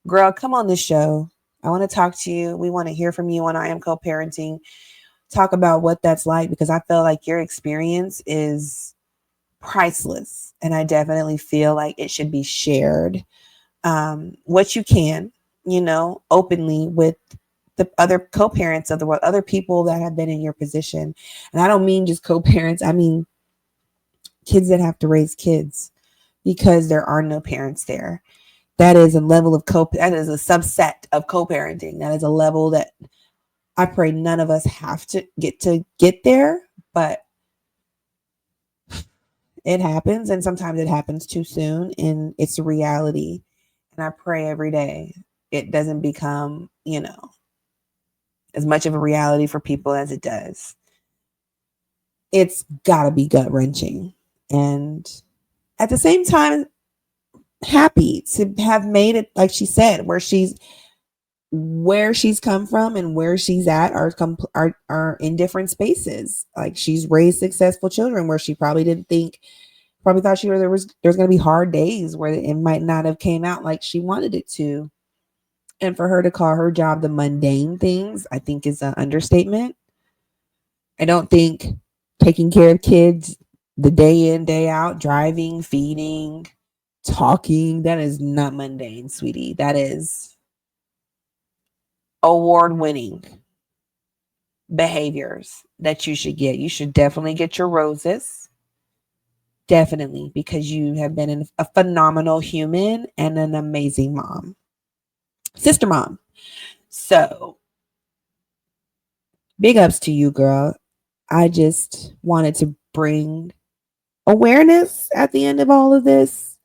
girl, come on this show. I want to talk to you. We want to hear from you on IamCoparenting. Talk about what that's like, because I feel like your experience is priceless, and I definitely feel like it should be shared. What you can, openly with the other co-parents of the world, other people that have been in your position. And I don't mean just co-parents. I mean kids that have to raise kids because there are no parents there. That is a level of that is a subset of co-parenting. That is a level that I pray none of us have to get there, but it happens, and sometimes it happens too soon, and it's a reality. And I pray every day it doesn't become, as much of a reality for people as it does. It's got to be gut-wrenching. And at the same time, happy to have made it, like she said, where she's come from and where she's at are in different spaces. Like, she's raised successful children where she probably thought there was going to be hard days where it might not have came out like she wanted it to. And for her to call her job the mundane things, I think is an understatement. I don't think taking care of kids the day in, day out, driving, feeding, talking, that is not mundane, sweetie. That is award-winning behaviors that you should get. You should definitely get your roses. Definitely, because you have been a phenomenal human and an amazing mom. Sister mom. So big ups to you, girl. I just wanted to bring awareness at the end of all of this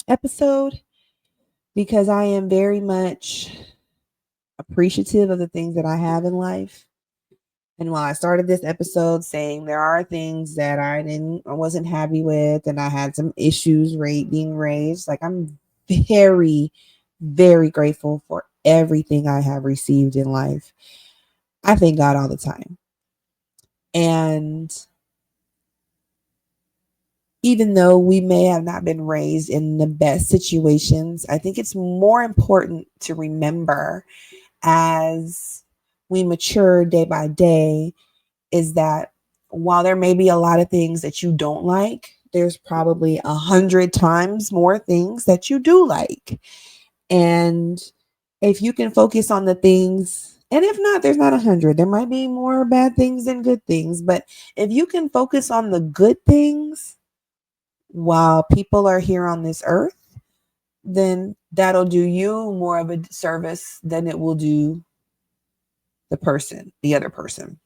episode because I am very much appreciative of the things that I have in life. And while I started this episode saying there are things that I wasn't happy with, and I had some issues being raised, like I'm very, very grateful for everything I have received in life. I thank God all the time. And even though we may have not been raised in the best situations, I think it's more important to remember as we mature day by day is that while there may be a lot of things that you don't like, there's probably 100 times more things that you do like. And if you can focus on the things, and if not, there's not 100, there might be more bad things than good things. But if you can focus on the good things while people are here on this earth, then that'll do you more of a service than it will do the other person.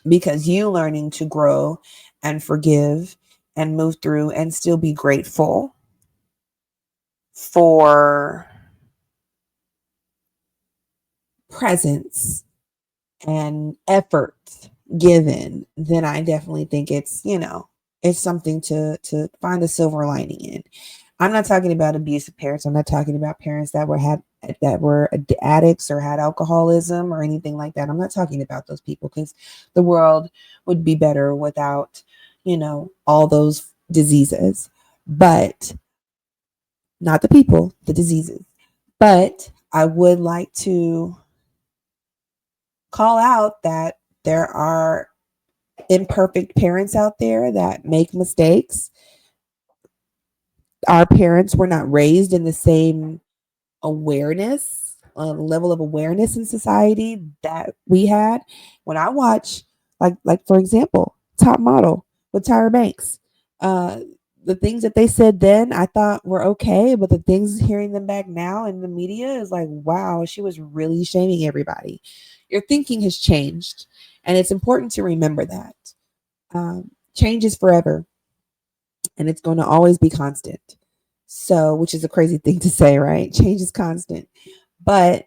Because you learning to grow and forgive and move through and still be grateful for presence and effort given, then I definitely think it's, it's something to find a silver lining in. I'm not talking about abusive parents. I'm not talking about parents that were addicts or had alcoholism or anything like that. I'm not talking about those people because the world would be better without, all those diseases. But not the people, the diseases. But I would like to call out that there are imperfect parents out there that make mistakes. Our parents were not raised in the same awareness, level of awareness in society that we had. When I watch, like for example, Top Model with Tyra Banks, the things that they said then I thought were okay, but the things hearing them back now in the media is like, wow, she was really shaming everybody. Your thinking has changed, and it's important to remember that change is forever, and it's going to always be constant. So, which is a crazy thing to say, right? Change is constant, but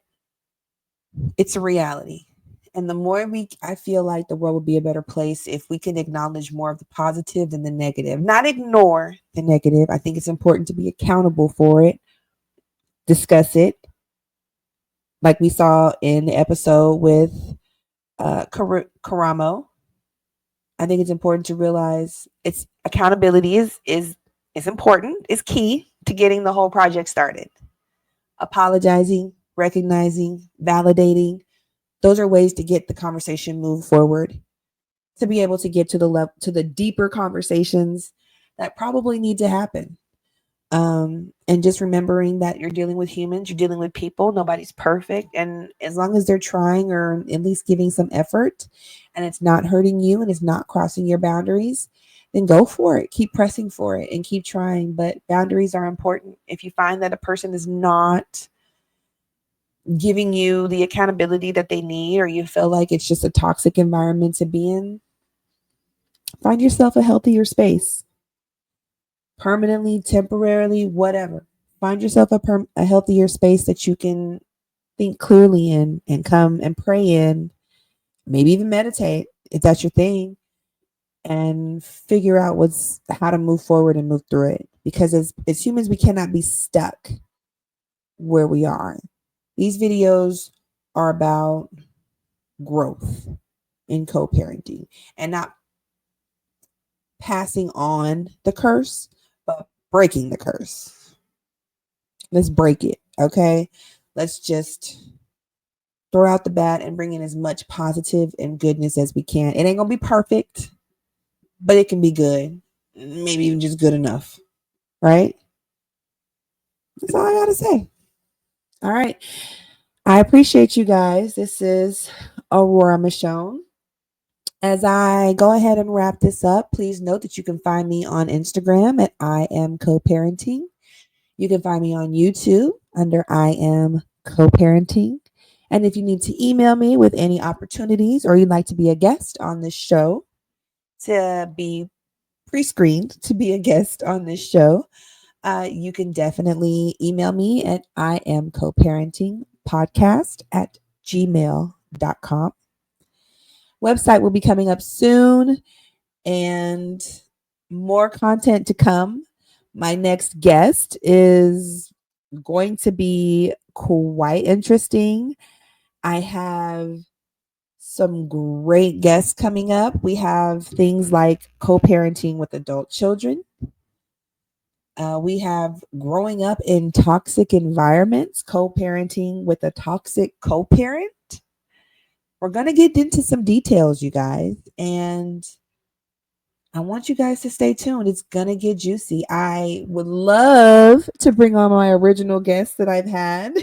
it's a reality. And the more I feel like the world would be a better place if we can acknowledge more of the positive than the negative, not ignore the negative. I think it's important to be accountable for it, discuss it, like we saw in the episode with Karamo. I think it's important to realize it's accountability is important, is key to getting the whole project started. Apologizing, recognizing, validating, those are ways to get the conversation moved forward, to be able to get to the deeper conversations that probably need to happen. And just remembering that you're dealing with humans, you're dealing with people, nobody's perfect. And as long as they're trying or at least giving some effort and it's not hurting you and it's not crossing your boundaries, then go for it. Keep pressing for it and keep trying. But boundaries are important. If you find that a person is not giving you the accountability that they need, or you feel like it's just a toxic environment to be in, find yourself a healthier space. Permanently, temporarily, whatever. Find yourself a healthier space that you can think clearly in and come and pray in, maybe even meditate if that's your thing, and figure out how to move forward and move through it. Because as humans, we cannot be stuck where we are. These videos are about growth in co-parenting and not passing on the curse, but breaking the curse. Let's break it, okay? Let's just throw out the bad and bring in as much positive and goodness as we can. It ain't gonna be perfect, but it can be good. Maybe even just good enough, right? That's all I gotta say. All right. I appreciate you guys. This is Aurora Michonne. As I go ahead and wrap this up, please note that you can find me on Instagram at IamCoparenting. You can find me on YouTube under IamCoparenting. And if you need to email me with any opportunities or you'd like to be a guest on this show, to be pre-screened to be a guest on this show, you can definitely email me at IamCoparentingPodcast@gmail.com. Website will be coming up soon and more content to come. My next guest is going to be quite interesting. I have some great guests coming up. We have things like co-parenting with adult children. We have growing up in toxic environments, co-parenting with a toxic co-parent. We're going to get into some details, you guys, and I want you guys to stay tuned. It's going to get juicy. I would love to bring on my original guests that I've had.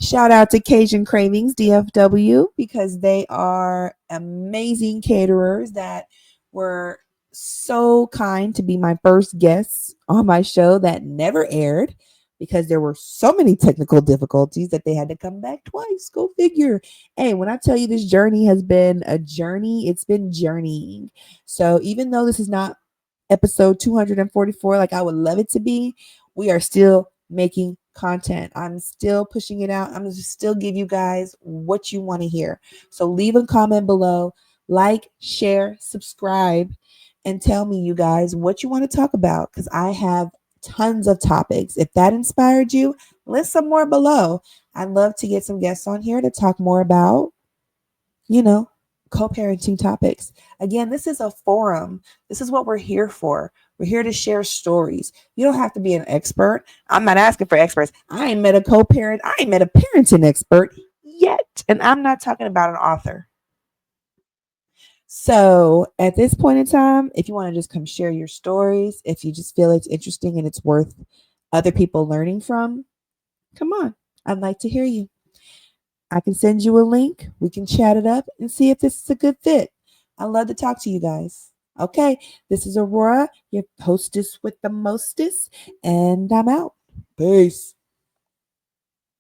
Shout out to Cajun Cravings, DFW, because they are amazing caterers that were so kind to be my first guests on my show that never aired because there were so many technical difficulties that they had to come back twice. Go figure. Hey, when I tell you this journey has been a journey, it's been journeying. So even though this is not episode 244 like I would love it to be, we are still making content. I'm still pushing it out. I'm going to still give you guys what you want to hear. So leave a comment below, like, share, subscribe, and tell me, you guys, what you want to talk about, because I have tons of topics. If that inspired you, list some more below. I'd love to get some guests on here to talk more about, co-parenting topics. Again, this is a forum. This is what we're here for. We're here to share stories. You don't have to be an expert. I'm not asking for experts. I ain't met a co-parent. I ain't met a parenting expert yet. And I'm not talking about an author. So at this point in time, if you want to just come share your stories, if you just feel it's interesting and it's worth other people learning from, come on. I'd like to hear you. I can send you a link. We can chat it up and see if this is a good fit. I love to talk to you guys. Okay, this is Aurora, your hostess with the mostest, and I'm out. Peace.